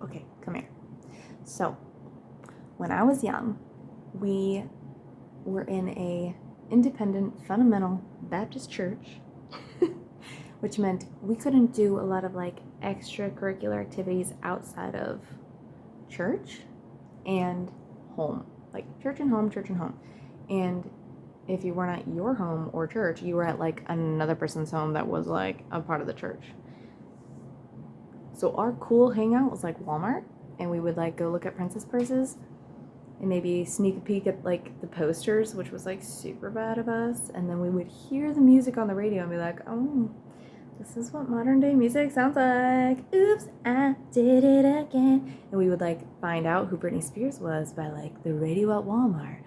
Okay, come here. So, when I was young, we were in a independent fundamental Baptist church, which meant we couldn't do a lot of like extracurricular activities outside of church and home. Like church and home, church and home. And if you weren't at your home or church, you were at like another person's home that was like a part of the church. So our cool hangout was like Walmart, and we would like go look at princess purses and maybe sneak a peek at like the posters, which was like super bad of us. And then we would hear the music on the radio and be like, oh, this is what modern day music sounds like. Oops, I did it again. And we would like find out who Britney Spears was by like the radio at Walmart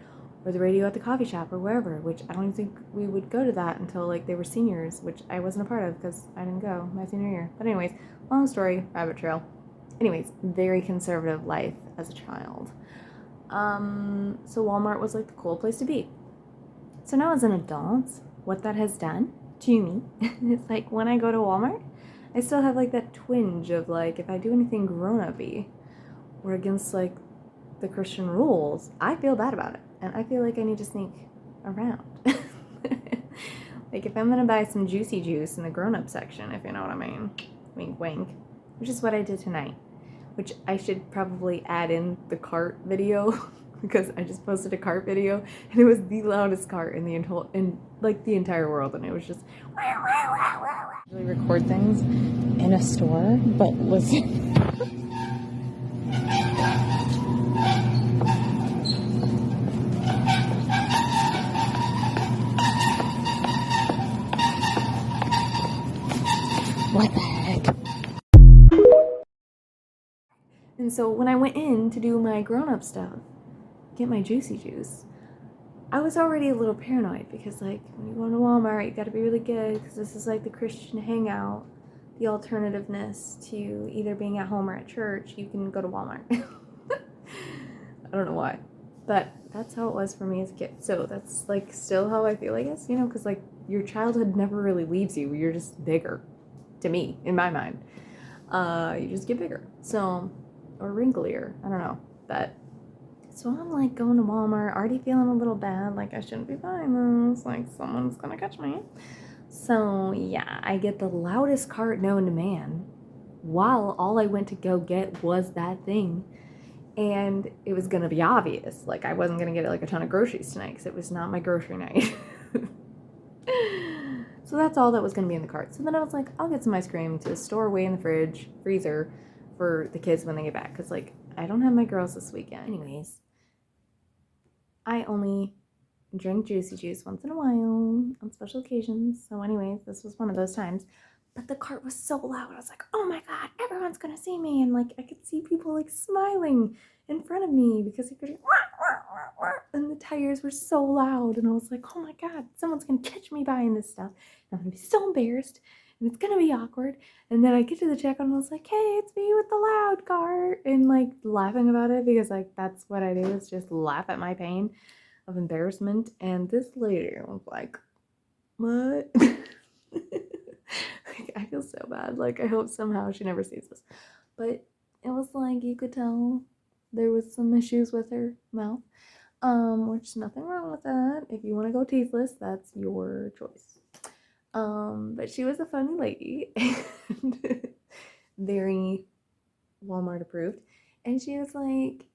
or the radio at the coffee shop or wherever, which I don't even think we would go to that until like they were seniors, which I wasn't a part of because I didn't go my senior year. But anyways, long story, rabbit trail. Anyways, very conservative life as a child. So Walmart was like the cool place to be. So now as an adult, what that has done to me is like when I go to Walmart, I still have like that twinge of like if I do anything grown-up-y or against like the Christian rules, I feel bad about it. And I feel like I need to sneak around. Like if I'm gonna buy some juicy juice in the grown-up section, if you know what I mean. Wink wink. Which is what I did tonight. Which I should probably add in the cart video because I just posted a cart video and it was the loudest cart in the entire world, and it was just really record things in a store, but listen. What the heck? And so when I went in to do my grown-up stuff, get my juicy juice, I was already a little paranoid because like when you go into Walmart, you gotta be really good because this is like the Christian hangout, the alternativeness to either being at home or at church. You can go to Walmart. I don't know why, but that's how it was for me as a kid. So that's like still how I feel, I guess, because like your childhood never really leaves you. You're just bigger, to me, in my mind. You just get bigger. So, or wrinklier. I don't know. But so I'm like going to Walmart, already feeling a little bad, like I shouldn't be buying this, like someone's gonna catch me. So yeah, I get the loudest cart known to man while all I went to go get was that thing. And it was gonna be obvious, like I wasn't gonna get like a ton of groceries tonight because it was not my grocery night. So that's all that was gonna be in the cart. So then I was like, I'll get some ice cream to store away in the freezer for the kids when they get back, because like I don't have my girls this weekend. Anyways, I only drink juicy juice once in a while on special occasions. So anyways, this was one of those times. But the cart was so loud. I was like, oh my God, everyone's gonna see me. And like I could see people like smiling in front of me because they could and the tires were so loud. And I was like, oh my God, someone's gonna catch me buying this stuff. And I'm gonna be so embarrassed and it's gonna be awkward. And then I get to the checkout and I was like, hey, it's me with the loud cart, and like laughing about it because like that's what I do, is just laugh at my pain of embarrassment. And this lady was like, what? Like, I feel so bad. Like I hope somehow she never sees this. But it was like you could tell there was some issues with her mouth. Which nothing wrong with that. If you want to go teethless, that's your choice. But she was a funny lady and very Walmart approved. And she was like,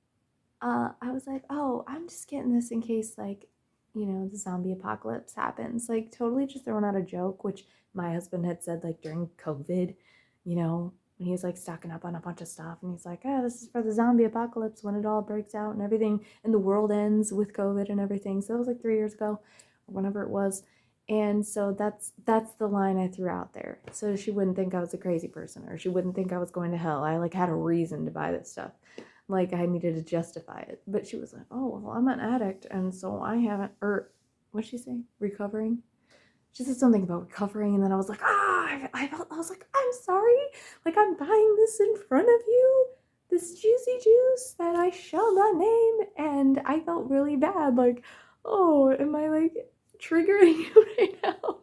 I was like, oh, I'm just getting this in case, like, the zombie apocalypse happens. Like, totally just throwing out a joke, which my husband had said, like, during COVID, when he was, like, stocking up on a bunch of stuff. And he's like, oh, this is for the zombie apocalypse when it all breaks out and everything, and the world ends with COVID and everything. So that was, like, 3 years ago, or whenever it was. And so that's the line I threw out there. So she wouldn't think I was a crazy person, or she wouldn't think I was going to hell. I, like, had a reason to buy this stuff. Like I needed to justify it. But she was like, oh, well, I'm an addict, and so I haven't, or what'd she say? Recovering? She said something about recovering, and then I was like, I was like, I'm sorry. Like, I'm buying this in front of you, this juicy juice that I shall not name, and I felt really bad. Like, oh, am I like triggering you right now?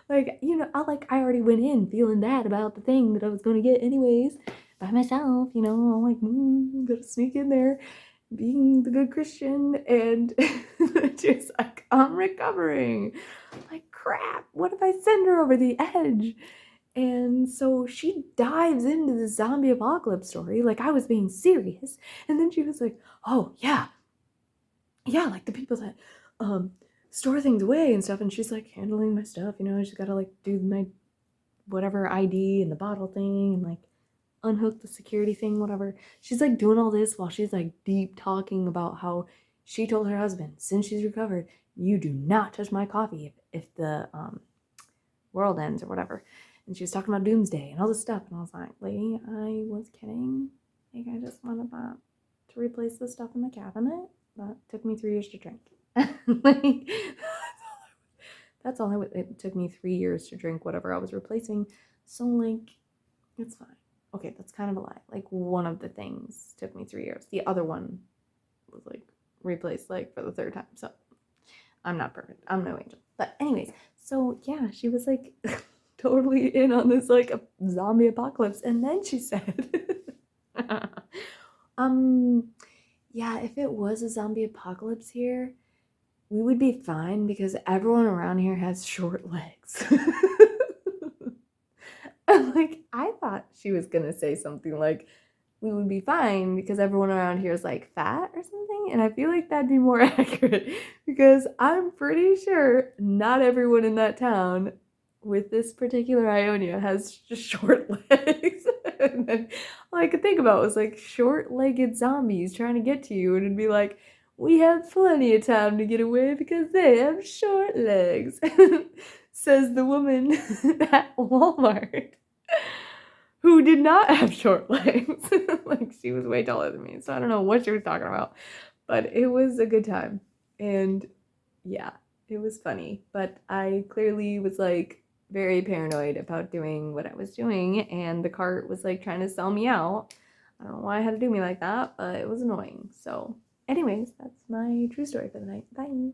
Like, I already went in feeling bad about the thing that I was going to get anyways. by myself, you know, I'm like, gotta sneak in there, being the good Christian, and just like, I'm recovering. Like, crap, what if I send her over the edge? And so she dives into the zombie apocalypse story like I was being serious. And then she was like, oh, yeah, like the people that store things away and stuff. And she's like handling my stuff, you know, she's got to like do my whatever ID and the bottle thing and like unhook the security thing, whatever. She's like doing all this while she's like deep talking about how she told her husband, since she's recovered, you do not touch my coffee if the world ends or whatever. And she was talking about doomsday and all this stuff. And I was like, lady, I was kidding. Like, I just wanted that to replace the stuff in the cabinet. That took me 3 years to drink. Like, that's all it took me 3 years to drink whatever I was replacing. So, like, it's fine. Okay, that's kind of a lie. Like, one of the things took me 3 years. The other one was, like, replaced, like, for the third time. So, I'm not perfect. I'm no angel. But anyways, so, yeah, she was, like, totally in on this, like, a zombie apocalypse. And then she said, yeah, if it was a zombie apocalypse here, we would be fine because everyone around here has short legs. And like, I thought she was gonna say something like, we would be fine because everyone around here is like fat or something. And I feel like that'd be more accurate because I'm pretty sure not everyone in that town with this particular Ionia has just short legs. And then all I could think about was like short-legged zombies trying to get to you, and it'd be like, we have plenty of time to get away because they have short legs, says the woman at Walmart who did not have short legs. Like, she was way taller than me, so I don't know what she was talking about, but it was a good time. And yeah, it was funny, but I clearly was like very paranoid about doing what I was doing, and the cart was like trying to sell me out. I don't know why it had to do me like that, but it was annoying. So anyways, that's my true story for the night. Bye.